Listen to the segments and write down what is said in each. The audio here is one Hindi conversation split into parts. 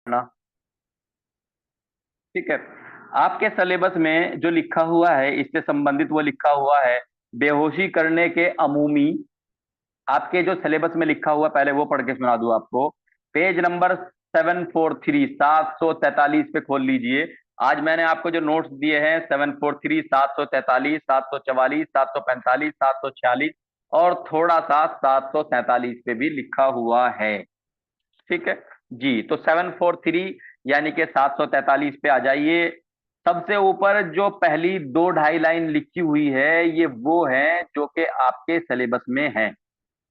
ना। ठीक है। आपके सिलेबस में जो लिखा हुआ है इससे संबंधित वो लिखा हुआ है, बेहोशी करने के अमूमी। आपके जो सिलेबस में लिखा हुआ, पहले वो पढ़ के सुना दूं आपको। पेज नंबर 743, 743 पे खोल लीजिए। आज मैंने आपको जो नोट्स दिए हैं 743, 743, 744, 745, 746 और थोड़ा सा 747 पे भी लिखा हुआ है। ठीक है जी। तो 743 यानी कि 743 पे आ जाइए। सबसे ऊपर जो पहली दो ढाई लाइन लिखी हुई है ये वो है जो कि आपके सिलेबस में है।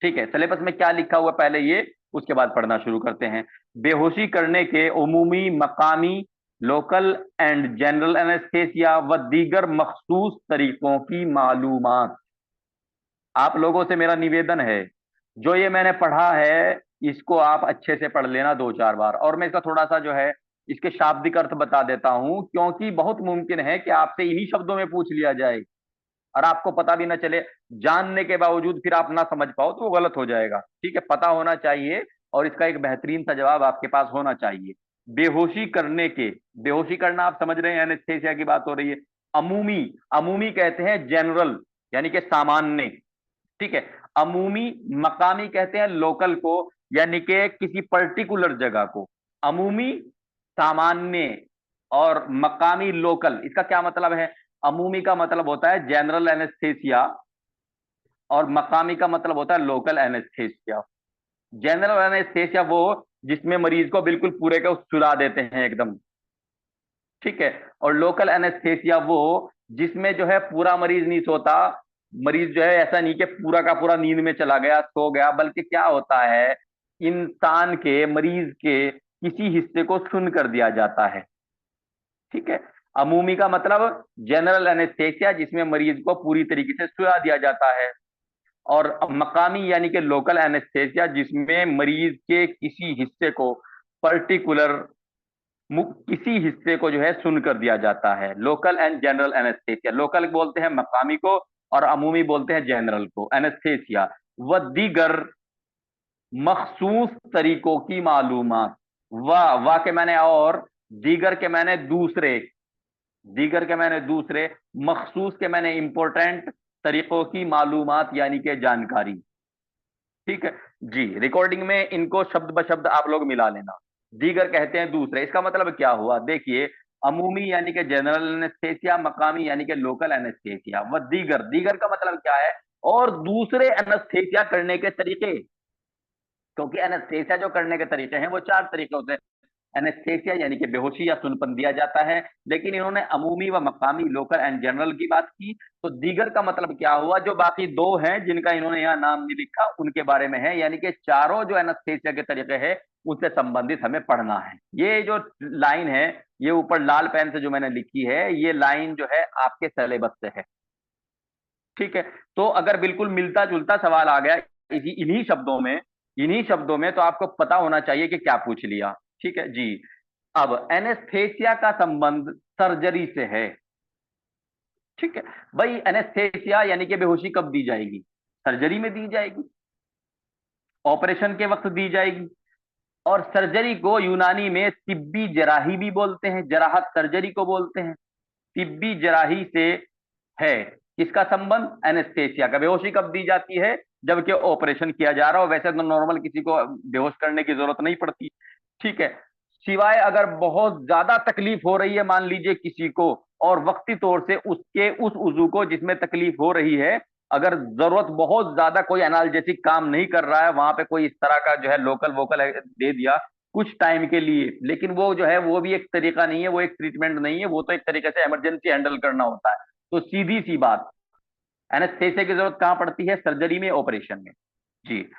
ठीक है, सिलेबस में क्या लिखा हुआ पहले ये, उसके बाद पढ़ना शुरू करते हैं। बेहोशी करने के उमूमी, मकामी, लोकल एंड जनरल एनेस्थेसिया व दीगर मखसूस तरीकों की मालूमात। आप लोगों से मेरा निवेदन है, जो ये मैंने पढ़ा है इसको आप अच्छे से पढ़ लेना दो चार बार। और मैं इसका थोड़ा सा जो है इसके शाब्दिक अर्थ बता देता हूं, क्योंकि बहुत मुमकिन है कि आपसे इन्हीं शब्दों में पूछ लिया जाए और आपको पता भी ना चले। जानने के बावजूद फिर आप ना समझ पाओ तो वो गलत हो जाएगा। ठीक है, पता होना चाहिए और इसका एक बेहतरीन सा जवाब आपके पास होना चाहिए। बेहोशी करने के, बेहोशी करना आप समझ रहे हैं, एनेस्थेसिया की बात हो रही है। अमूमी, अमूमी कहते हैं जनरल यानी कि सामान्य। ठीक है। अमूमी, मकामी कहते हैं लोकल को यानी कि किसी पर्टिकुलर जगह को। अमूमी सामान्य और मकामी लोकल, इसका क्या मतलब है? अमूमी का मतलब होता है जनरल एनेस्थेसिया और मकामी का मतलब होता है लोकल एनेस्थेसिया। जनरल एनेस्थेसिया वो जिसमें मरीज को बिल्कुल पूरे को सुला देते हैं एकदम। ठीक है। और लोकल एनेस्थेसिया वो जिसमें जो है पूरा मरीज नहीं सोता। मरीज जो है ऐसा नहीं कि पूरा का पूरा नींद में चला गया, सो गया, बल्कि क्या होता है, इंसान के, मरीज के किसी हिस्से को सुन कर दिया जाता है। ठीक है। अमूमी का मतलब जनरल एनेस्थेसिया जिसमें मरीज को पूरी तरीके से सुला दिया जाता है। और मकामी यानी कि लोकल एनेस्थेसिया जिसमें मरीज के किसी हिस्से को, पर्टिकुलर किसी हिस्से को जो है सुन कर दिया जाता है। Local and general anaesthesia, local बोलते हैं मकामी को और अमूमी बोलते हैं जनरल को। एनेस्थेसिया व दीगर मखसूस तरीकों की मालूमात। वाह के मैंने और, दीगर के मैंने दूसरे, दीगर के मैंने दूसरे, मखसूस के मैंने इंपॉर्टेंट, तरीकों की मालूमात यानी कि जानकारी। ठीक है जी। रिकॉर्डिंग में इनको शब्द ब शब्द आप लोग मिला लेना। दीगर कहते हैं दूसरे, इसका मतलब क्या हुआ देखिए। अमूमी यानी कि जनरल एनेस्थेसिया, मकामी यानी कि लोकल एनेस्थेसिया व दीगर, दीगर का मतलब क्या है? और दूसरे एनेस्थेसिया करने के तरीके। क्योंकि एनेस्थेसिया जो करने के तरीके हैं वो चार तरीके होते हैं। एनेस्थेसिया यानी कि बेहोशी या सुनपन दिया जाता है, लेकिन इन्होंने अमूमी व मकामी, लोकल एंड जनरल की बात की। तो दीगर का मतलब क्या हुआ? जो बाकी दो हैं जिनका इन्होंने यहाँ नाम नहीं लिखा उनके बारे में है, यानी कि चारों जो एनेस्थेसिया के तरीके हैं उससे संबंधित हमें पढ़ना है। ये जो लाइन है, ये ऊपर लाल पेन से जो मैंने लिखी है, ये लाइन जो है आपके सिलेबस से है। ठीक है। तो अगर बिल्कुल मिलता जुलता सवाल आ गया इन्हीं शब्दों में, इन्हीं शब्दों में, तो आपको पता होना चाहिए कि क्या पूछ लिया। ठीक है जी। अब एनेस्थेसिया का संबंध सर्जरी से है। ठीक है भाई, एनेस्थेसिया यानी कि बेहोशी कब दी जाएगी? सर्जरी में दी जाएगी, ऑपरेशन के वक्त दी जाएगी। और सर्जरी को यूनानी में तिब्बी जराही भी बोलते हैं, जराहत सर्जरी को बोलते हैं। तिब्बी जराही से है किसका संबंध? एनेस्थेसिया का। बेहोशी कब दी जाती है? जबकि ऑपरेशन किया जा रहा हो। वैसे तो नॉर्मल किसी को बेहोश करने की जरूरत नहीं पड़ती। ठीक है। सिवाय अगर बहुत ज्यादा तकलीफ हो रही है मान लीजिए किसी को, और वक्ती तौर से उसके उस उजू को जिसमें तकलीफ हो रही है, अगर जरूरत बहुत ज्यादा, कोई एनाल्जेसिक काम नहीं कर रहा है, वहां पे कोई इस तरह का जो है लोकल वोकल दे दिया कुछ टाइम के लिए, लेकिन वो जो है वो भी एक तरीका नहीं है, वो एक ट्रीटमेंट नहीं है, वो तो एक तरीके से इमरजेंसी हैंडल करना होता है। तो सीधी सी बात, एनेस्थेसिया की जरूरत कहां पड़ती है? सर्जरी में, ऑपरेशन में। जी।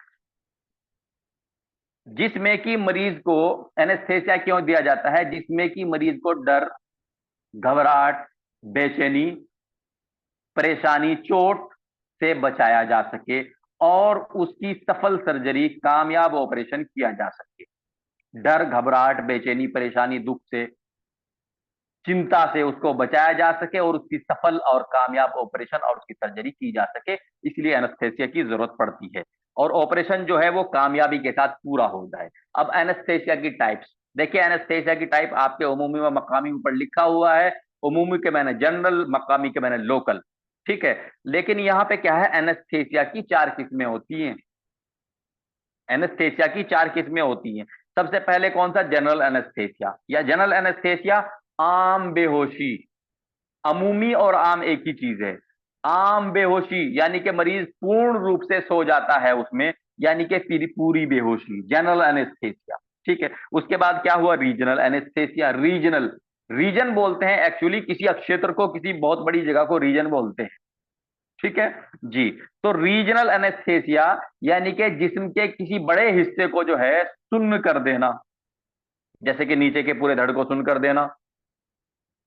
जिसमें कि मरीज को एनेस्थेसिया क्यों दिया जाता है? जिसमें कि मरीज को डर, घबराहट, बेचैनी, परेशानी, चोट से बचाया जा सके और उसकी सफल सर्जरी, कामयाब ऑपरेशन किया जा सके। डर, घबराहट, बेचैनी, परेशानी, दुख से, चिंता से उसको बचाया जा सके और उसकी सफल और कामयाब ऑपरेशन और उसकी सर्जरी की जा सके, इसलिए एनेस्थेसिया की जरूरत पड़ती है। और ऑपरेशन जो है वो कामयाबी के साथ पूरा हो जाए। अब एनेस्थेसिया की टाइप्स, देखिए एनेस्थेसिया की टाइप आपके उमूमी व मकामी ऊपर लिखा हुआ है। उमूमी के मैंने जनरल, मकामी के मैंने लोकल। ठीक है, लेकिन यहाँ पे क्या है, एनेस्थेसिया की चार किस्में होती हैं। एनेस्थेसिया की चार किस्में होती हैं। सबसे पहले कौन सा, जनरल एनेस्थेसिया या जनरल एनेस्थेसिया, आम बेहोशी। अमूमी और आम एक ही चीज है। आम बेहोशी यानी कि मरीज पूर्ण रूप से सो जाता है उसमें, यानी कि पूरी पूरी बेहोशी, जनरल एनेस्थेसिया। ठीक है, उसके बाद क्या हुआ, रीजनल एनेस्थेसिया। रीजनल, रीजन बोलते हैं एक्चुअली किसी क्षेत्र को, किसी बहुत बड़ी जगह को रीजन बोलते हैं। ठीक है जी। तो रीजनल एनेस्थेसिया यानी कि जिस्म के किसी बड़े हिस्से को जो है सुन्न कर देना, जैसे कि नीचे के पूरे धड़ को सुन्न कर देना,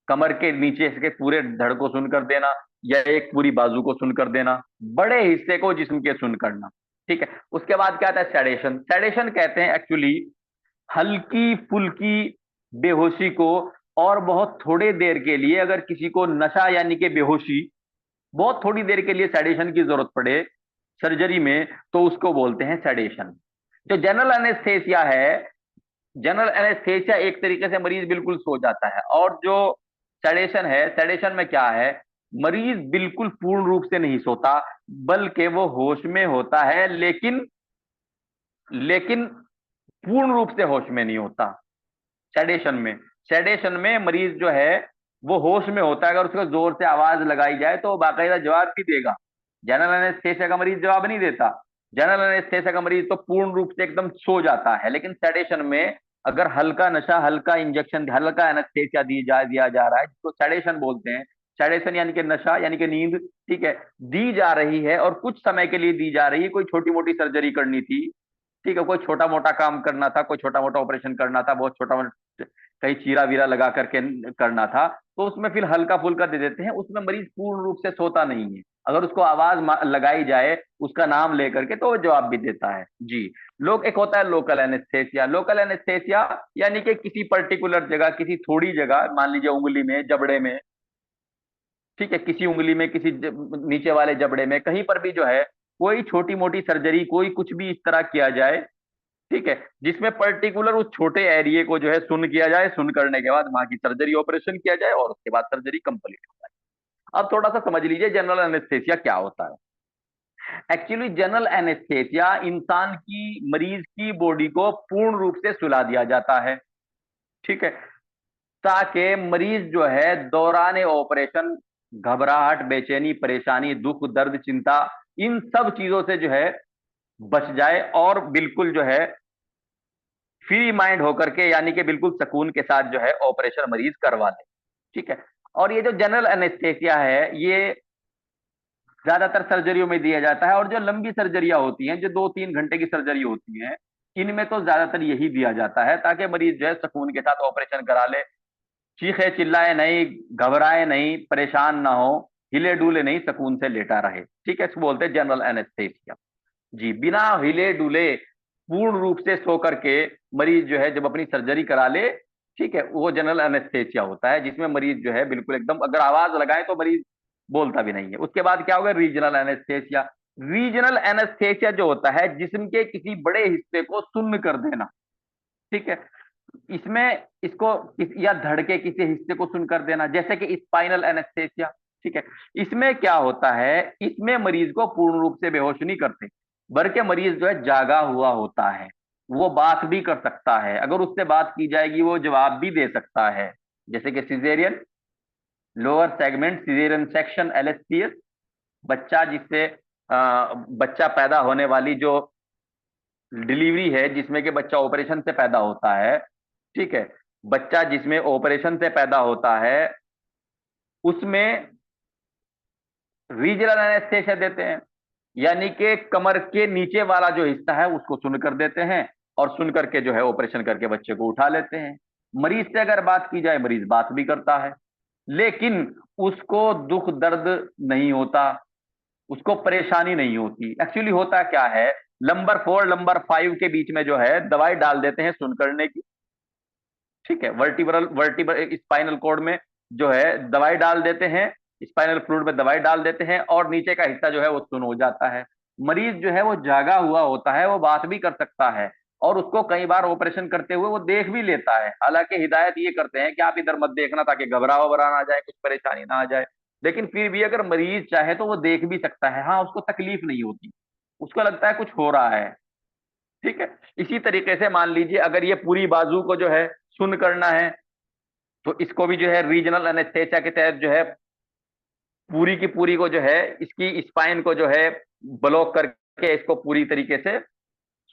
कमर के नीचे के पूरे धड़ को सुन कर देना, या एक पूरी बाजू को सुन कर देना, बड़े हिस्से को जिस्म के सुन करना। ठीक है, उसके बाद क्या आता है, सेडेशन। सेडेशन कहते हैं एक्चुअली हल्की फुल्की बेहोशी को, और बहुत थोड़े देर के लिए अगर किसी को नशा यानी कि बेहोशी, बहुत थोड़ी देर के लिए सेडेशन की जरूरत पड़े सर्जरी में, तो उसको बोलते हैं सेडेशन। जो जनरल एनेस्थेसिया है, जनरल एनेस्थेसिया एक तरीके से मरीज बिल्कुल सो जाता है। और जो सेडेशन है, सेडेशन में क्या है, मरीज बिल्कुल पूर्ण रूप से नहीं सोता, बल्कि वो होश में होता है, लेकिन लेकिन पूर्ण रूप से होश में नहीं होता। सेडेशन में, सेडेशन में मरीज जो है वो होश में होता है। अगर उसको जोर से आवाज लगाई जाए तो वो बाकायदा जवाब भी देगा। जनरल एनेस्थेसिया का मरीज जवाब नहीं देता। जनरल एनेस्थेसिया का मरीज तो पूर्ण रूप से एकदम सो जाता है, लेकिन सेडेशन में अगर हल्का नशा, हल्का इंजेक्शन, हल्का एनेस्थेसिया दिया जा रहा है, जिसको सेडेशन बोलते हैं। सेडेशन यानी कि नशा यानी कि नींद। ठीक है, दी जा रही है और कुछ समय के लिए दी जा रही है। कोई छोटी मोटी सर्जरी करनी थी, ठीक है, कोई छोटा मोटा काम करना था, कोई छोटा मोटा ऑपरेशन करना था, बहुत छोटा मोटा कहीं चीरा वीरा लगा करके करना था, तो उसमें फिर हल्का फुल्का दे देते हैं। उसमें मरीज पूर्ण रूप से सोता नहीं है। अगर उसको आवाज लगाई जाए उसका नाम लेकर के, तो वो जवाब भी देता है जी। लोग, एक होता है लोकल एनेस्थेसिया। लोकल एनेस्थेसिया यानी कि किसी पर्टिकुलर जगह, किसी थोड़ी जगह, मान लीजिए उंगली में, जबड़े में, ठीक है, किसी उंगली में, किसी नीचे वाले जबड़े में, कहीं पर भी जो है कोई छोटी मोटी सर्जरी, कोई कुछ भी इस तरह किया जाए, ठीक है, जिसमें पर्टिकुलर उस छोटे एरिया को जो है सुन किया जाए, सुन करने के बाद वहां की सर्जरी ऑपरेशन किया जाए और उसके बाद सर्जरी कंप्लीट हो जाए। अब थोड़ा सा समझ लीजिए जनरल एनेस्थेसिया क्या होता है। एक्चुअली जनरल एनेस्थेसिया इंसान की, मरीज की बॉडी को पूर्ण रूप से सुला दिया जाता है। ठीक है, ताकि मरीज जो है दौरान ऑपरेशन घबराहट, बेचैनी, परेशानी, दुख, दर्द, चिंता, इन सब चीजों से जो है बच जाए और बिल्कुल जो है फ्री माइंड होकर के, यानी कि बिल्कुल सुकून के साथ जो है ऑपरेशन मरीज करवा ले। ठीक है, और ये जो जनरल एनेस्थेसिया है, ये ज्यादातर सर्जरियों में दिया जाता है। और जो लंबी सर्जरियां होती हैं, जो 2-3 घंटे की सर्जरी होती हैं, इनमें तो ज्यादातर यही दिया जाता है, ताकि मरीज जो है सुकून के साथ ऑपरेशन करा ले, चीखे चिल्लाए नहीं, घबराए नहीं, परेशान ना हो, हिले डुले नहीं, सुकून से लेटा रहे। ठीक है, इसको बोलते हैं जनरल एनेस्थेसिया जी। बिना हिले डुले पूर्ण रूप से सो करके मरीज जो है जब अपनी सर्जरी करा ले, ठीक है, वो जनरल एनेस्थेसिया होता है, जिसमें मरीज जो है बिल्कुल एकदम, अगर आवाज लगाए तो मरीज बोलता भी नहीं है। उसके बाद क्या होगा, रीजनल एनेस्थेसिया। रीजनल एनेस्थेसिया जो होता है जिस्म के किसी बड़े हिस्से को सुन्न कर देना। ठीक है, इसमें इसको या धड़ के किसी हिस्से को सुन कर देना, जैसे कि स्पाइनल एनेस्थेसिया। ठीक है, इसमें क्या होता है, इसमें मरीज को पूर्ण रूप से बेहोश नहीं करते, बल्कि मरीज जो है जागा हुआ होता है। वो बात भी कर सकता है, अगर उससे बात की जाएगी वो जवाब भी दे सकता है। जैसे कि caesarean, lower segment caesarean section, LSCS. बच्चा जिससे बच्चा पैदा होने वाली जो डिलीवरी है, जिसमें कि बच्चा ऑपरेशन से पैदा होता है, ठीक है, बच्चा जिसमें ऑपरेशन से पैदा होता है, उसमें रीजनल एनेस्थेसिया देते हैं। यानी कि कमर के नीचे वाला जो हिस्सा है उसको सुन कर देते हैं, और सुन करके जो है ऑपरेशन करके बच्चे को उठा लेते हैं। मरीज से अगर बात की जाए, मरीज बात भी करता है, लेकिन उसको दुख दर्द नहीं होता, उसको परेशानी नहीं होती। एक्चुअली होता क्या है, नंबर 4 नंबर 5 के बीच में जो है दवाई डाल देते हैं सुन करने की। ठीक है, वर्टिब्रल वर्टिब्रल स्पाइनल कॉर्ड में जो है दवाई डाल देते हैं, स्पाइनल फ्लूइड में दवाई डाल देते हैं, और नीचे का हिस्सा जो है वो सुन हो जाता है। मरीज जो है वो जागा हुआ होता है, वो बात भी कर सकता है, और उसको कई बार ऑपरेशन करते हुए वो देख भी लेता है। हालांकि हिदायत ये करते हैं कि आप इधर मत देखना ताकि घबरा वबरा ना जाए, कुछ परेशानी ना आ जाए, लेकिन फिर भी अगर मरीज चाहे तो वो देख भी सकता है। हाँ, उसको तकलीफ नहीं होती, उसको लगता है कुछ हो रहा है। ठीक है। इसी तरीके से मान लीजिए अगर ये पूरी बाजू को जो है सुन्न करना है, तो इसको भी जो है रीजनल एनेस्थेसिया के तहत जो है पूरी की पूरी को जो है इसकी स्पाइन को जो है ब्लॉक करके इसको पूरी तरीके से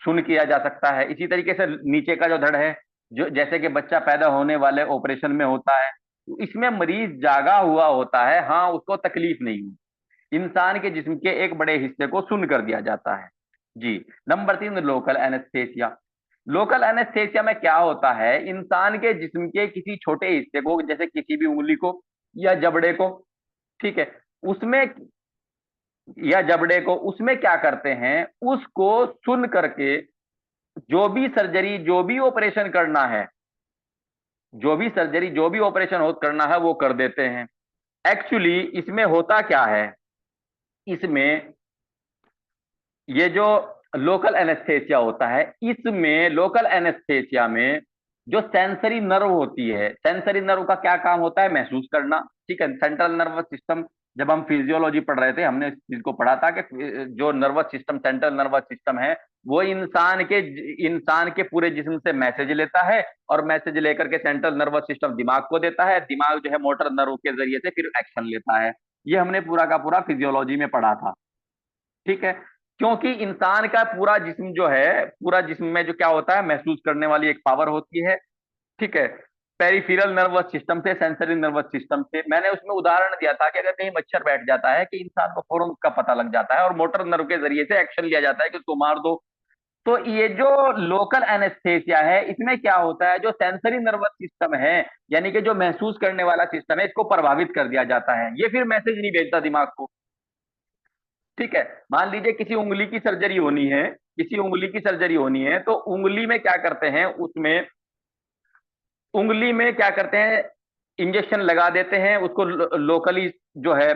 सुन्न किया जा सकता है। इसी तरीके से नीचे का जो धड़ है, जो जैसे कि बच्चा पैदा होने वाले ऑपरेशन में होता है, तो इसमें मरीज जागा हुआ होता है, हाँ उसको तकलीफ नहीं हुई। इंसान के जिस्म के एक बड़े हिस्से को सुन्न कर दिया जाता है। जी। Number 3, local anaesthesia. Local anaesthesia में क्या होता है, इंसान के जिस्म के किसी छोटे हिस्से को, जैसे किसी भी उंगली को या जबड़े को, ठीक है, उसमें या जबड़े को, उसमें क्या करते हैं, उसको सुन करके जो भी सर्जरी, जो भी ऑपरेशन करना है, जो भी सर्जरी, जो भी ऑपरेशन हो करना है वो कर देते हैं। एक्चुअली इसमें होता क्या है, इसमें ये जो लोकल एनेस्थेसिया होता है, इसमें लोकल एनेस्थेसिया में जो सेंसरी नर्व होती है, सेंसरी नर्व का क्या काम होता है, महसूस करना। ठीक है। सेंट्रल नर्वस सिस्टम, जब हम फिजियोलॉजी पढ़ रहे थे हमने इस चीज को पढ़ा था कि जो nervous system, central nervous system है, वो इंसान के पूरे जिस्म से मैसेज लेता है, और मैसेज लेकर के सेंट्रल नर्वस सिस्टम दिमाग को देता है, दिमाग जो है मोटर नर्व के जरिए से फिर एक्शन लेता है। ये हमने पूरा का पूरा फिजियोलॉजी में पढ़ा था। ठीक है। क्योंकि इंसान का पूरा जिस्म जो है, पूरा जिस्म में जो क्या होता है, महसूस करने वाली एक पावर होती है। ठीक है। पेरिफेरल नर्वस सिस्टम से, सेंसरी नर्वस सिस्टम से, मैंने उसमें उदाहरण दिया था कि अगर कहीं मच्छर बैठ जाता है कि इंसान को फौरन उसका पता लग जाता है और मोटर नर्व के जरिए से एक्शन लिया जाता है कि उसको मार दो। तो ये जो लोकल एनेस्थेसिया है, इसमें क्या होता है, जो सेंसरी नर्वस सिस्टम है, यानी कि जो महसूस करने वाला सिस्टम है, इसको प्रभावित कर दिया जाता है। ये फिर मैसेज नहीं भेजता दिमाग को। ठीक है। मान लीजिए किसी उंगली की सर्जरी होनी है, किसी उंगली की सर्जरी होनी है, तो उंगली में क्या करते हैं, उसमें उंगली में क्या करते हैं, इंजेक्शन लगा देते हैं उसको, लोकली जो है,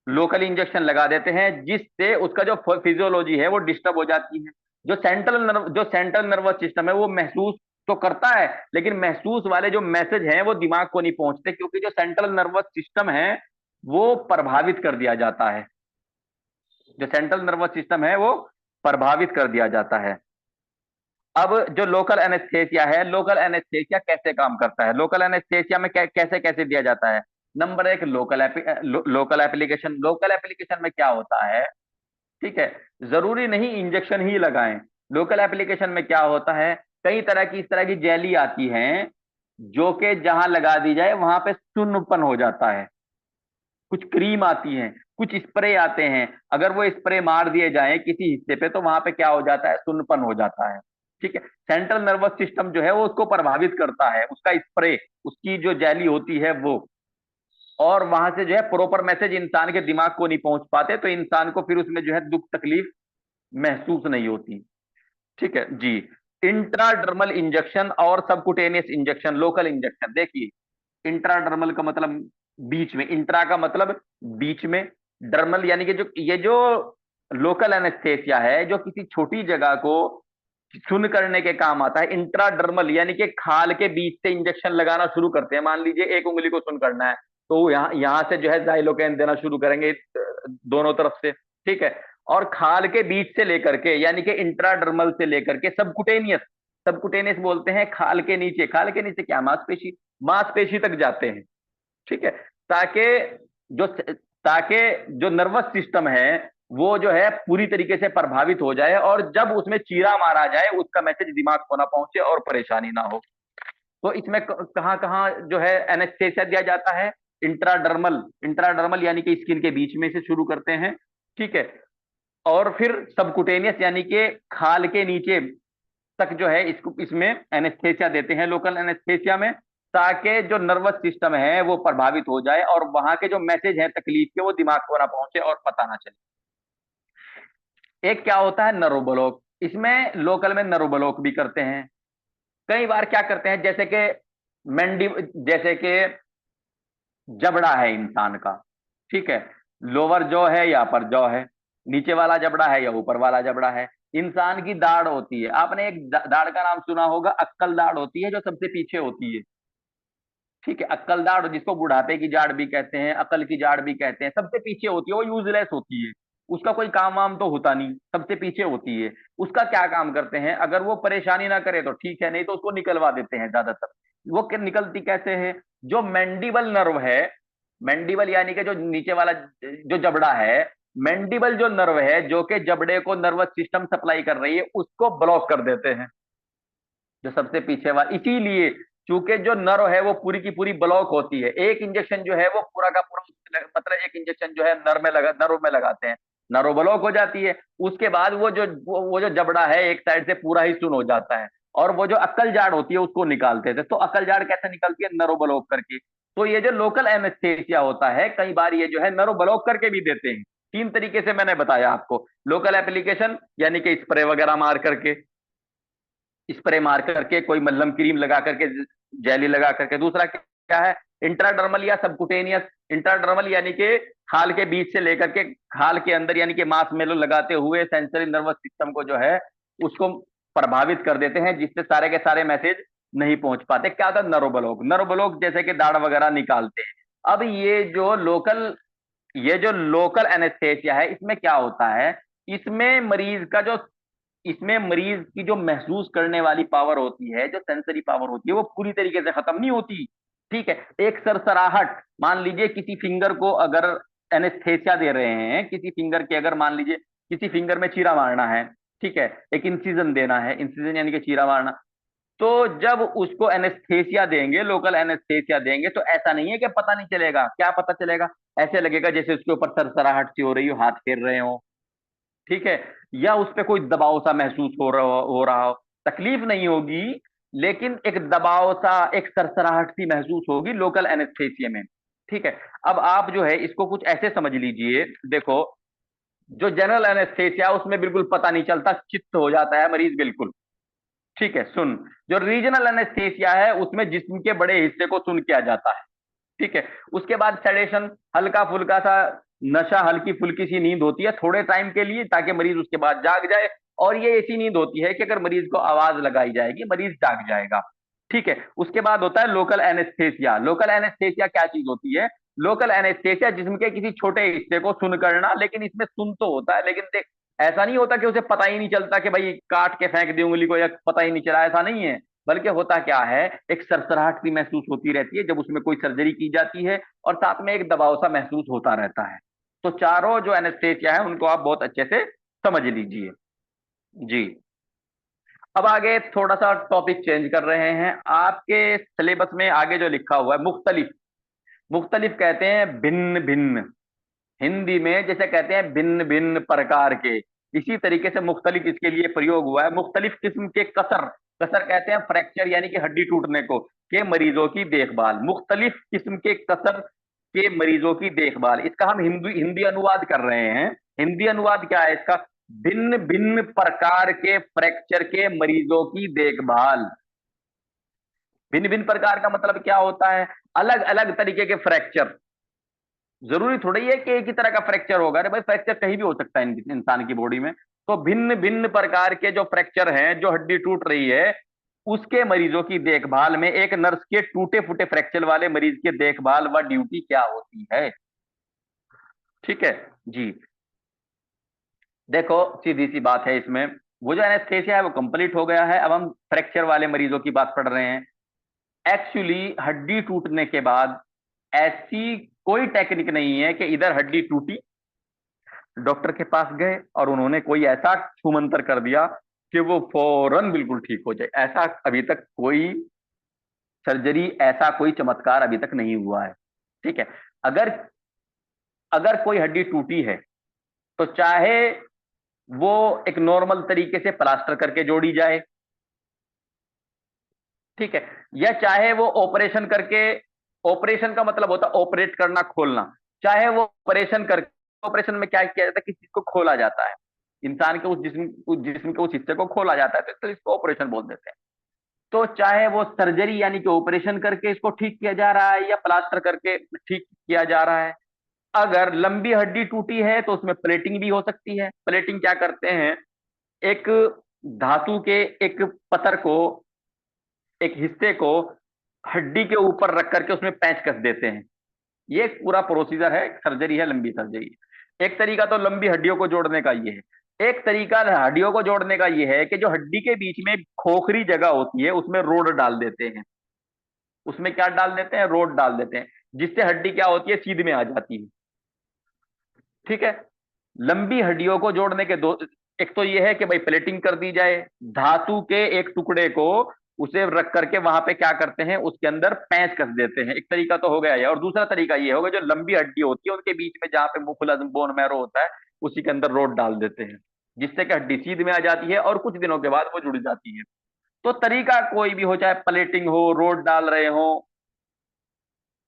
लोकली इंजेक्शन लगा देते हैं, जिससे उसका जो फिजियोलॉजी है वो डिस्टर्ब हो जाती है। जो सेंट्रल नर्वस सिस्टम है वो महसूस तो करता है, लेकिन महसूस वाले जो मैसेज हैं वो दिमाग को नहीं पहुंचते, क्योंकि जो सेंट्रल नर्वस सिस्टम है वो प्रभावित कर दिया जाता है। जो सेंट्रल नर्वस सिस्टम है वो प्रभावित कर दिया जाता है। अब जो लोकल एनेस्थेसिया है, लोकल एनेस्थेसिया कैसे काम करता है, लोकल एनेस्थेसिया में कैसे कैसे दिया जाता है। Number 1, local application. Local application में क्या होता है, ठीक है, जरूरी नहीं इंजेक्शन ही लगाएं। लोकल एप्लीकेशन में क्या होता है, कई तरह की, इस तरह की जेली आती हैं जो कि जहां लगा दी जाए वहां पे शून्य उत्पन्न हो जाता है। कुछ क्रीम आती हैं, कुछ स्प्रे आते हैं, अगर वो स्प्रे मार दिए जाए किसी हिस्से पे तो वहां पे क्या हो जाता है, सुन्नपन हो जाता है। ठीक है। सेंट्रल नर्वस सिस्टम जो है वो उसको प्रभावित करता है, उसका स्प्रे, उसकी जो जैली होती है वो, और वहां से जो है प्रॉपर मैसेज इंसान के दिमाग को नहीं पहुंच पाते, तो इंसान को फिर उसमें जो है दुख तकलीफ महसूस नहीं होती। ठीक है जी। इंट्राडर्मल इंजेक्शन और सबकुटेनियस इंजेक्शन। लोकल इंजेक्शन देखिए, इंट्राडर्मल का मतलब बीच में, इंट्रा का मतलब बीच में, डर्मल यानी कि जो ये जो लोकल एनेस्थेसिया है जो किसी छोटी जगह को सुन्न करने के काम आता है। इंट्राडर्मल यानी कि खाल के बीच से इंजेक्शन लगाना शुरू करते हैं। मान लीजिए एक उंगली को सुन्न करना है, तो यहाँ यहाँ से जो है जाइलोकेन देना शुरू करेंगे दोनों तरफ से। ठीक है। और खाल के बीच से लेकर के, यानी कि इंट्राडर्मल से लेकर के सबकुटेनियस, सबकुटेनियस बोलते हैं खाल के नीचे, खाल के नीचे क्या, मांसपेशी, मांसपेशी तक जाते हैं। ठीक है। ताकि जो ताकि जो नर्वस सिस्टम है वो जो है पूरी तरीके से प्रभावित हो जाए, और जब उसमें चीरा मारा जाए उसका मैसेज दिमाग को ना पहुंचे और परेशानी ना हो। तो इसमें कहां कहां जो है एनेस्थेसिया दिया जाता है, इंट्राडर्मल, इंट्राडर्मल यानी कि स्किन के बीच में से शुरू करते हैं। ठीक है। और फिर सबकुटेनियस यानी कि खाल के नीचे तक जो है इसको, इसमें एनेस्थेसिया देते हैं लोकल एनेस्थेसिया में, ताकि जो नर्वस सिस्टम है वो प्रभावित हो जाए और वहां के जो मैसेज है तकलीफ के वो दिमाग को ना पहुंचे और पता ना चले। एक क्या होता है, नर्व ब्लॉक। इसमें लोकल में नर्व ब्लॉक भी करते हैं। कई बार क्या करते हैं, जैसे कि मेंडी, जैसे कि जबड़ा है इंसान का, ठीक है, लोअर जॉ है या अपर जॉ है, नीचे वाला जबड़ा है या ऊपर वाला जबड़ा है, इंसान की दाढ़ होती है, आपने एक दाढ़ का नाम सुना होगा, अक्कल दाढ़ होती है जो सबसे पीछे होती है। ठीक है, अक्कल दाढ़ जिसको बुढ़ापे की जाड़ भी कहते हैं, अकल की जाड़ भी कहते हैं, सबसे पीछे होती है, वो यूजलेस होती है। उसका कोई काम वाम तो होता नहीं, सबसे पीछे होती है। उसका क्या काम करते हैं, अगर वो परेशानी ना करे तो ठीक है, नहीं तो उसको निकलवा देते हैं ज्यादातर। वो निकलती कैसे है? जो मैंडिबल नर्व है, मैंडिबल यानी कि जो नीचे वाला जो जबड़ा है, मैंडिबल जो नर्व है जो कि जबड़े को नर्वस सिस्टम सप्लाई कर रही है, उसको ब्लॉक कर देते हैं, जो सबसे पीछे वाला। इसीलिए चूंकि जो नर्व है वो पूरी की पूरी ब्लॉक होती है, एक इंजेक्शन जो है वो पूरा का पूरा, मतलब एक इंजेक्शन जो है नर्व में लगाते हैं, नर्व ब्लॉक हो जाती है। उसके बाद वो जो जबड़ा है एक साइड से पूरा ही सुन हो जाता है, और वो जो अक्कल जाड़ होती है उसको निकालते थे। तो अक्कल जाड़ कैसे निकलती है? नर्व ब्लॉक करके। तो ये जो लोकल एनेस्थेसिया होता है, कई बार ये जो है नर्व ब्लॉक करके भी देते हैं। तीन तरीके से मैंने बताया आपको। लोकल एप्लीकेशन यानी कि स्प्रे वगैरह मार करके, स्प्रे मार करके, कोई मल्लम क्रीम लगा करके, जेली लगा करके। दूसरा क्या है? इंट्राडर्मल या सबकुटेनियस। इंट्राडर्मल यानी कि खाल के बीच से लेकर के खाल के अंदर, यानी कि मांसपेशियों लगाते हुए सेंसरी नर्वस सिस्टम को जो है उसको प्रभावित कर देते हैं, जिससे सारे के सारे मैसेज नहीं पहुंच पाते। क्या होता है? नर्व ब्लॉक जैसे कि दाढ़ वगैरह निकालते हैं। अब ये जो लोकल एनेस्थेसिया है, इसमें क्या होता है? इसमें मरीज का जो इसमें मरीज की जो महसूस करने वाली पावर होती है, जो सेंसरी पावर होती है, वो पूरी तरीके से खत्म नहीं होती। ठीक है, एक सरसराहट, मान लीजिए किसी फिंगर को अगर एनेस्थेसिया दे रहे हैं, किसी फिंगर के अगर मान लीजिए किसी फिंगर में चीरा मारना है, ठीक है, एक इंसिजन देना है, इंसिजन यानी कि चीरा मारना। तो जब उसको एनेस्थेसिया देंगे, लोकल एनेस्थेसिया देंगे, तो ऐसा नहीं है कि पता नहीं चलेगा। क्या पता चलेगा? ऐसे लगेगा जैसे उसके ऊपर सरसराहट सी हो रही हो, हाथ फेर रहे हो, ठीक है, या उस पे कोई दबाव सा महसूस हो रहा हो। तकलीफ नहीं होगी, लेकिन एक दबाव सा, एक सरसराहट सी महसूस होगी लोकल एनेस्थेसिया में। ठीक है। अब आप जो है इसको कुछ ऐसे समझ लीजिए, देखो, जो जनरल एनेस्थेसिया उसमें बिल्कुल पता नहीं चलता, चित्त हो जाता है मरीज बिल्कुल। ठीक है, सुन। जो रीजनल एनेस्थेसिया है उसमें जिस्म के बड़े हिस्से को सुन किया जाता है। ठीक है। उसके बाद सेडेशन, हल्का फुल्का सा नशा, हल्की फुल्की सी नींद होती है थोड़े टाइम के लिए, ताकि मरीज उसके बाद जाग जाए। और ये ऐसी नींद होती है कि अगर मरीज को आवाज लगाई जाएगी मरीज जाग जाएगा। ठीक है। उसके बाद होता है लोकल एनेस्थेसिया। लोकल एनेस्थेसिया क्या चीज होती है? लोकल एनेस्थेसिया जिस्म के किसी छोटे हिस्से को सुन करना, लेकिन इसमें सुन तो होता है, लेकिन देख, ऐसा नहीं होता कि उसे पता ही नहीं चलता कि भाई काट के फेंक दी उंगली को, या पता ही नहीं चला, ऐसा नहीं है। बल्कि होता क्या है, एक सरसराहट सी महसूस होती रहती है जब उसमें कोई सर्जरी की जाती है, और साथ में एक दबाव सा महसूस होता रहता है। तो चारों जो एनेस्थेसिया है उनको आप बहुत अच्छे से समझ लीजिए। जी। अब आगे थोड़ा सा टॉपिक चेंज कर रहे हैं। आपके सिलेबस में आगे जो लिखा हुआ है मुख्तलिफ, मुख्तलिफ कहते हैं भिन्न भिन्न। हिंदी में जैसे कहते हैं भिन्न भिन्न प्रकार के, इसी तरीके से मुख्तलिफ इसके लिए प्रयोग हुआ है। मुख्तलिफ किस्म के कसर, कसर कहते हैं फ्रैक्चर यानी कि हड्डी टूटने को, के मरीजों की देखभाल। मुख्तलिफ किस्म के कसर के मरीजों की देखभाल, इसका हम हिंदी हिंदी अनुवाद कर रहे हैं। हिंदी अनुवाद क्या है इसका? भिन्न भिन्न प्रकार के फ्रैक्चर के मरीजों की देखभाल। भिन्न भिन्न प्रकार का मतलब क्या होता है? अलग अलग तरीके के फ्रैक्चर। जरूरी थोड़ी है कि एक ही तरह का फ्रैक्चर होगा, अरे भाई फ्रैक्चर कहीं भी हो सकता है इंसान की बॉडी में। तो भिन्न भिन्न प्रकार के जो फ्रैक्चर हैं, जो हड्डी टूट रही है, उसके मरीजों की देखभाल में एक नर्स के टूटे फूटे फ्रैक्चर वाले मरीज की देखभाल व ड्यूटी क्या होती है? ठीक है जी। देखो, सीधी सी बात है इसमें। वो जो एनेस्थेसिया है वो कंप्लीट हो गया है, अब हम फ्रैक्चर वाले मरीजों की बात पढ़ रहे हैं। एक्चुअली हड्डी टूटने के बाद ऐसी कोई टेक्निक नहीं है कि इधर हड्डी टूटी, डॉक्टर के पास गए और उन्होंने कोई ऐसा छूमंतर कर दिया कि वो फौरन बिल्कुल ठीक हो जाए। ऐसा अभी तक कोई सर्जरी, ऐसा कोई चमत्कार अभी तक नहीं हुआ है। ठीक है। अगर अगर कोई हड्डी टूटी है तो चाहे वो एक नॉर्मल तरीके से प्लास्टर करके जोड़ी जाए, ठीक है, या चाहे वो ऑपरेशन करके, ऑपरेशन का मतलब होता है ऑपरेट करना, खोलना, चाहे वो ऑपरेशन करके, ऑपरेशन में क्या किया जाता है, किसी चीज को खोला जाता है, इंसान के उस जिस्म के उस हिस्से को खोला जाता है, तो इसको ऑपरेशन बोल देते हैं। तो चाहे वो सर्जरी यानी कि ऑपरेशन करके इसको ठीक किया जा रहा है, या प्लास्टर करके ठीक किया जा रहा है। अगर लंबी हड्डी टूटी है तो उसमें प्लेटिंग भी हो सकती है। प्लेटिंग क्या करते हैं, एक धातु के एक पत्थर को, एक हिस्से को हड्डी के ऊपर रख करके उसमें पैंच कस देते हैं। ये एक पूरा प्रोसीजर है, सर्जरी है, लंबी सर्जरी। एक तरीका तो लंबी हड्डियों को जोड़ने का ये है। एक तरीका हड्डियों को जोड़ने का ये है कि जो हड्डी के बीच में खोखरी जगह होती है उसमें रोड डाल देते हैं। उसमें क्या डाल देते हैं? रोड डाल देते हैं, जिससे हड्डी क्या होती है, सीध में आ जाती है। ठीक है। लंबी हड्डियों को जोड़ने के दो, एक तो ये है कि भाई प्लेटिंग कर दी जाए, धातु के एक टुकड़े को उसे रख करके वहां पे क्या करते हैं, उसके अंदर पैंच कस देते हैं। एक तरीका तो हो गया ये। और दूसरा तरीका ये होगा, जो लंबी हड्डी होती है उनके बीच में जहां पे मुखुलस बोन मैरो होता है, उसी के अंदर रोड डाल देते हैं, जिससे कि हड्डी सीध में आ जाती है और कुछ दिनों के बाद वो जुड़ जाती है। तो तरीका कोई भी हो, चाहे प्लेटिंग हो, रोड डाल रहे हो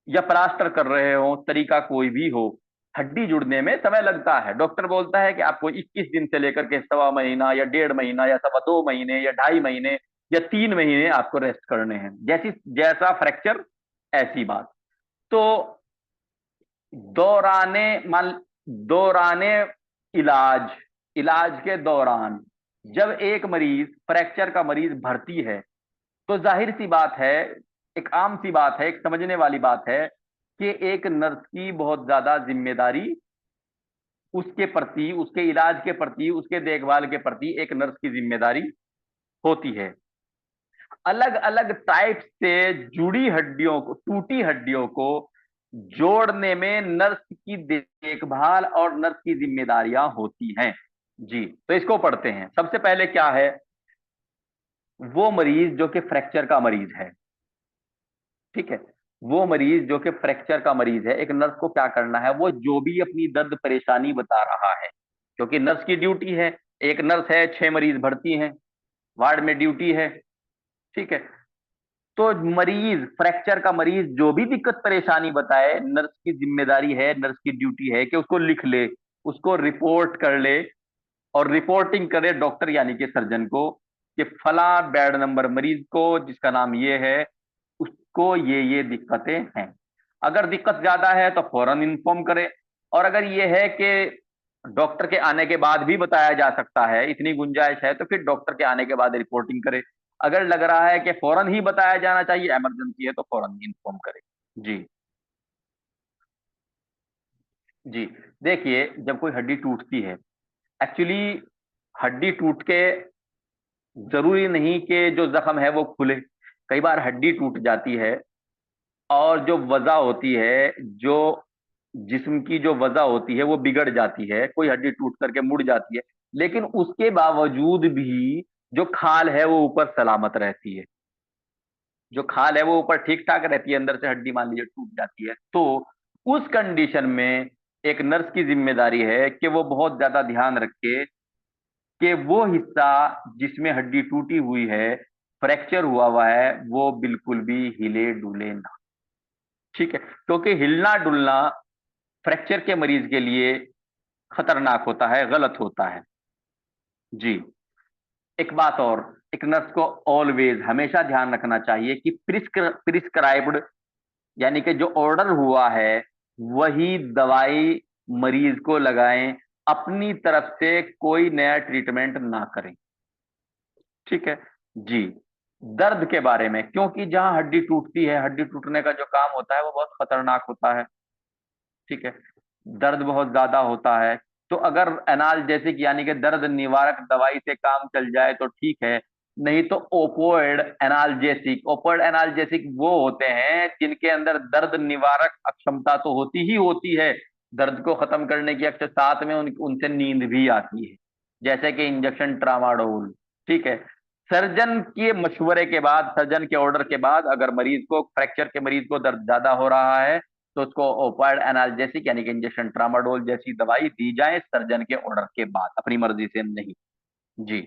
या प्लास्टर कर रहे हो, तरीका कोई भी हो, हड्डी जुड़ने में समय लगता है। डॉक्टर बोलता है कि आपको 21 दिन से लेकर के सवा महीना या 1.5 महीना या सवा 2 महीने या 2.5 महीने या 3 महीने आपको रेस्ट करने हैं। जैसी जैसा फ्रैक्चर ऐसी बात। तो दौराने मान दौराने इलाज, इलाज के दौरान जब एक मरीज, फ्रैक्चर का मरीज भर्ती है, तो जाहिर सी बात है, एक आम सी बात है, एक समझने वाली बात है कि एक नर्स की बहुत ज्यादा जिम्मेदारी उसके प्रति, उसके इलाज के प्रति, उसके देखभाल के प्रति एक नर्स की जिम्मेदारी होती है। अलग अलग टाइप से जुड़ी हड्डियों को, टूटी हड्डियों को जोड़ने में नर्स की देखभाल और नर्स की जिम्मेदारियां होती हैं। जी, तो इसको पढ़ते हैं। सबसे पहले क्या है? वो मरीज जो कि फ्रैक्चर का मरीज है, ठीक है, वो मरीज जो कि फ्रैक्चर का मरीज है, एक नर्स को क्या करना है? वो जो भी अपनी दर्द परेशानी बता रहा है, क्योंकि नर्स की ड्यूटी है, एक नर्स है, 6 मरीज भर्ती हैं, वार्ड में ड्यूटी है, ठीक है। तो मरीज, फ्रैक्चर का मरीज जो भी दिक्कत परेशानी बताए, नर्स की जिम्मेदारी है, नर्स की ड्यूटी है कि उसको लिख ले, उसको रिपोर्ट कर ले और रिपोर्टिंग करे डॉक्टर यानी कि सर्जन को, कि फला बेड नंबर मरीज को, जिसका नाम ये है, उसको ये दिक्कतें हैं। अगर दिक्कत ज्यादा है तो फौरन इन्फॉर्म करे। और अगर ये है कि डॉक्टर के आने के बाद भी बताया जा सकता है, इतनी गुंजाइश है, तो फिर डॉक्टर के आने के बाद रिपोर्टिंग करे। अगर लग रहा है कि फौरन ही बताया जाना चाहिए, इमरजेंसी है, तो फौरन ही इन्फॉर्म करे। जी। जी, देखिए, जब कोई हड्डी टूटती है, एक्चुअली हड्डी टूट के जरूरी नहीं कि जो जख्म है वो खुले। कई बार हड्डी टूट जाती है और जो वजह होती है, जो जिस्म की जो वजह होती है वो बिगड़ जाती है, कोई हड्डी टूट करके मुड़ जाती है, लेकिन उसके बावजूद भी जो खाल है वो ऊपर सलामत रहती है। जो खाल है वो ऊपर ठीक ठाक रहती है, अंदर से हड्डी मान लीजिए टूट जाती है, तो उस कंडीशन में एक नर्स की जिम्मेदारी है कि वो बहुत ज्यादा ध्यान रखे कि वो हिस्सा जिसमें हड्डी टूटी हुई है, फ्रैक्चर हुआ है, वो बिल्कुल भी हिले डुले ना। ठीक है, क्योंकि हिलना डुलना फ्रैक्चर के मरीज के लिए खतरनाक होता है, गलत होता है। जी। एक बात और, एक नर्स को ऑलवेज हमेशा ध्यान रखना चाहिए कि प्रिस्क्राइब्ड, यानी कि जो ऑर्डर हुआ है वही दवाई मरीज को लगाएं, अपनी तरफ से कोई नया ट्रीटमेंट ना करें। ठीक है। जी। दर्द के बारे में, क्योंकि जहां हड्डी टूटती है, हड्डी टूटने का जो काम होता है वो बहुत खतरनाक होता है। ठीक है। दर्द बहुत ज्यादा होता है। तो अगर एनाल्जेसिक यानी कि दर्द निवारक दवाई से काम चल जाए तो ठीक है, नहीं तो ओपोइड एनाल्जेसिक, ओपोइड एनाल्जेसिक वो होते हैं जिनके अंदर दर्द निवारक अक्षमता तो होती ही होती है, दर्द को खत्म करने की अक्सर साथ में उनसे नींद भी आती है, जैसे कि इंजेक्शन ट्रामाडोल। ठीक है। सर्जन के मशवरे के बाद, सर्जन के ऑर्डर के बाद, अगर मरीज को, फ्रैक्चर के मरीज को दर्द ज्यादा हो रहा है, तो उसको ओपाइड एनाल्जेसिक यानी कि इंजेक्शन ट्रामाडोल जैसी दवाई दी जाए, सर्जन के ऑर्डर के बाद, अपनी मर्जी से नहीं। जी।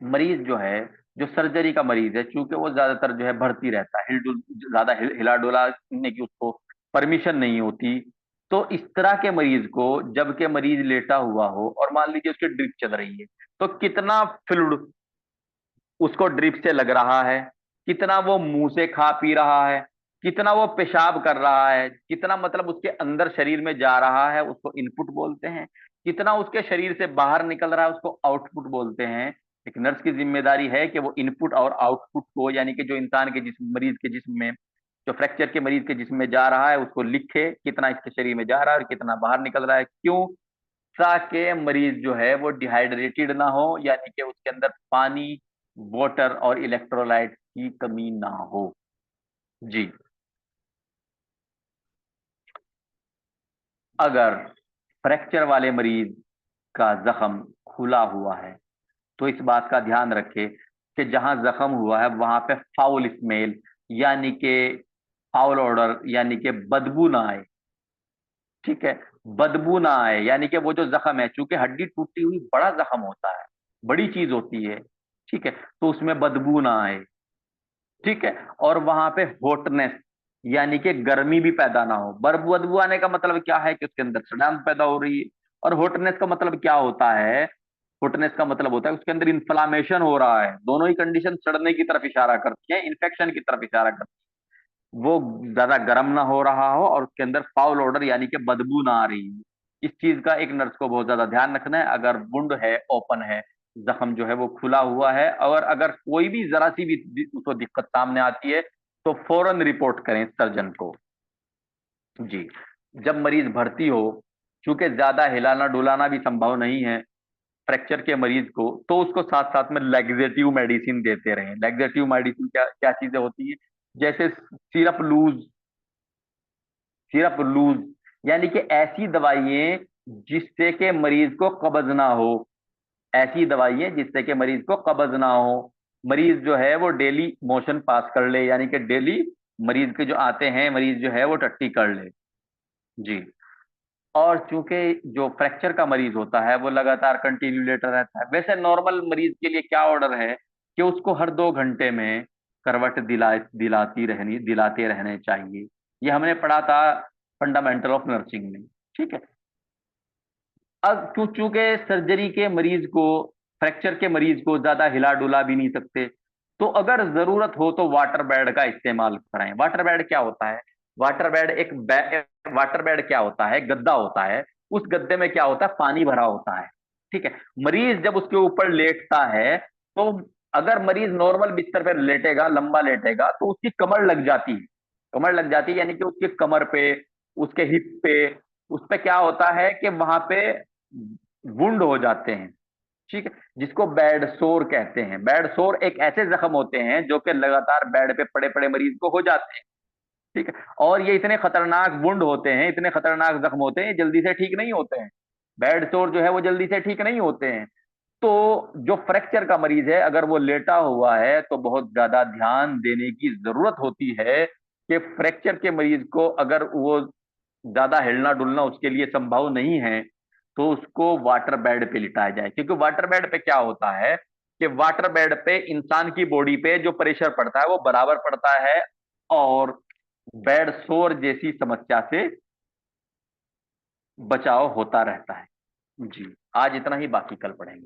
मरीज जो है, जो सर्जरी का मरीज है, चूंकि वो ज्यादातर जो है भर्ती रहता है, ज्यादा हिला डुलाने की उसको परमिशन नहीं होती, तो इस तरह के मरीज को, जबकि मरीज लेटा हुआ हो और मान लीजिए उसकी ड्रिप चल रही है, तो कितना फ्लूइड उसको ड्रिप से लग रहा है, कितना वो मुंह से खा पी रहा है, कितना वो पेशाब कर रहा है, कितना मतलब उसके अंदर शरीर में जा रहा है, उसको इनपुट बोलते हैं। कितना उसके शरीर से बाहर निकल रहा है उसको आउटपुट बोलते हैं। एक नर्स की जिम्मेदारी है कि वो इनपुट और आउटपुट को, यानी कि जो इंसान के जिस्म, मरीज के जिस्म में, जो फ्रैक्चर के मरीज के जिस्म में जा रहा है उसको लिखे, कितना इसके शरीर में जा रहा है और कितना बाहर निकल रहा है। क्यों? ताकि मरीज जो है वो डिहाइड्रेटेड ना हो, यानी कि उसके अंदर पानी, वाटर और इलेक्ट्रोलाइट की कमी ना हो। जी। अगर फ्रैक्चर वाले मरीज का जख्म खुला हुआ है तो इस बात का ध्यान रखे कि जहां जख्म हुआ है वहां पे फाउल स्मेल, यानी कि फाउल ऑर्डर, यानी कि बदबू ना आए। ठीक है, बदबू ना आए, यानी कि वो जो जख्म है, चूंकि हड्डी टूटी हुई बड़ा जख्म होता है, बड़ी चीज होती है, ठीक है, तो उसमें बदबू ना आए। ठीक है, और वहां पे हॉटनेस, यानी कि गर्मी भी पैदा ना हो। बदबू आने का मतलब क्या है कि उसके अंदर सड़ांध पैदा हो रही है। और हॉटनेस का मतलब क्या होता है? हॉटनेस का मतलब होता है उसके अंदर इन्फ्लामेशन हो रहा है। दोनों ही कंडीशन सड़ने की तरफ इशारा करती है, इन्फेक्शन की तरफ इशारा करती है। वो ज्यादा गर्म ना हो रहा हो और उसके अंदर फाउल ऑर्डर, यानी कि बदबू ना आ रही है। इस चीज का एक नर्स को बहुत ज्यादा ध्यान रखना है। अगर वुंड है, ओपन है, जख्म जो है वो खुला हुआ है, और अगर कोई भी जरा सी भी उसको दिक्कत सामने आती है तो फौरन रिपोर्ट करें सर्जन को। जी। जब मरीज भर्ती हो, चूंकि ज्यादा हिलाना डुलाना भी संभव नहीं है फ्रैक्चर के मरीज को, तो उसको साथ साथ में लैक्सेटिव मेडिसिन देते रहें। लैक्सेटिव मेडिसिन क्या क्या चीजें होती है? जैसे सिरप लूज, सिरप लूज, यानी कि ऐसी दवाइयां जिससे कि मरीज को कब्ज ना हो। ऐसी दवाइयां जिससे कि मरीज को कब्ज ना हो। मरीज जो है वो डेली मोशन पास कर ले, यानी कि डेली मरीज के जो आते हैं मरीज जो है वो टट्टी कर ले। जी। और चूंकि जो फ्रैक्चर का मरीज होता है वो लगातार कंटिन्यू लेटा रहता है, वैसे नॉर्मल मरीज के लिए क्या ऑर्डर है कि उसको हर 2 घंटे में करवट दिलाते रहने चाहिए। ये हमने पढ़ा था फंडामेंटल ऑफ नर्सिंग में। ठीक है। अब चूंकि सर्जरी के मरीज को, फ्रैक्चर के मरीज को ज्यादा हिला डुला भी नहीं सकते, तो अगर जरूरत हो तो वाटर बेड का इस्तेमाल करें। वाटर बेड क्या होता है? वाटर बेड वाटर बेड क्या होता है? गद्दा होता है। उस गद्दे में क्या होता है? पानी भरा होता है। ठीक है। मरीज जब उसके ऊपर लेटता है तो अगर मरीज नॉर्मल बिस्तर पर लेटेगा, लंबा लेटेगा, तो उसकी कमर लग जाती है। कमर लग जाती है, यानी कि उसकी कमर पे, उसके हिप पे, उस पे क्या होता है कि वहां पे वुंड हो जाते हैं। ठीक है, जिसको बेड सोर कहते हैं। बेड सोर एक ऐसे जख्म होते हैं जो कि लगातार बेड पे पड़े पड़े मरीज को हो जाते हैं। ठीक है, और ये इतने खतरनाक वुंड होते हैं, इतने खतरनाक जख्म होते हैं, ये जल्दी से ठीक नहीं होते हैं। बेड सोर जो है वो जल्दी से ठीक नहीं होते हैं। तो जो फ्रैक्चर का मरीज है अगर वो लेटा हुआ है तो बहुत ज्यादा ध्यान देने की जरूरत होती है कि फ्रैक्चर के मरीज को अगर वो ज्यादा हिलना डुलना उसके लिए संभव नहीं है तो उसको वाटर बेड पे लिटाया जाए। क्योंकि वाटर बेड पे क्या होता है कि वाटर बेड पे इंसान की बॉडी पे जो प्रेशर पड़ता है वो बराबर पड़ता है, और बेड सोर जैसी समस्या से बचाव होता रहता है। जी। आज इतना ही, बाकी कल पढ़ेंगे।